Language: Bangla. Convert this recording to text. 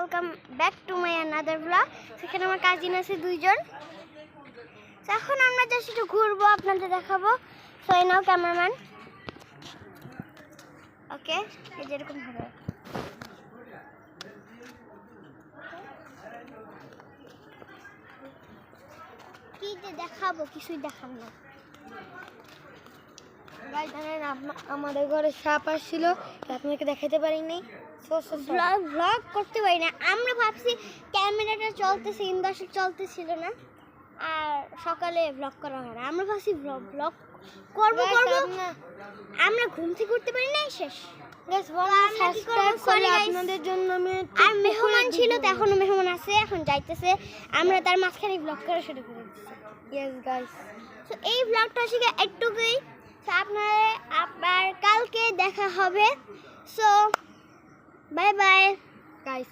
Welcome back to my another blog. সেখানে আমার কাজিন আছে দুইজন। তো এখন আমরা জাস্ট একটু ঘুরবো, আপনাদের দেখাবো। সো এই নাও ক্যামেরাম্যান। ওকে, এই যেরকম হবে। কি যে দেখাবো, কিছুই দেখাব না। ভাই জানেন আমাদের ঘরে সাপ আসছিল, আপনাকে দেখাতে পারিনি। ব্লগ করতে পারি না। আমরা ভাবছি ক্যামেরাটা চলতেছে, ইন্দাসে চলতেছিল না, আর সকালে ব্লগ করা হয় না। আমরা ভাবছি ব্লগ করবো। আমরা ঘুম থেকে উঠতে পারি না, শেষ। আপনাদের জন্য আর মেহমান ছিল, তো এখনো মেহমান আছে, এখন যাইতেছে। আমরা তার মাঝখানে ব্লগ করা শুরু করে দিচ্ছি। ইয়েস গাইস, তো এই ব্লগটা শিখে একটুকুই। তো আপনারা আবার কালকে দেখা হবে। So bye bye guys.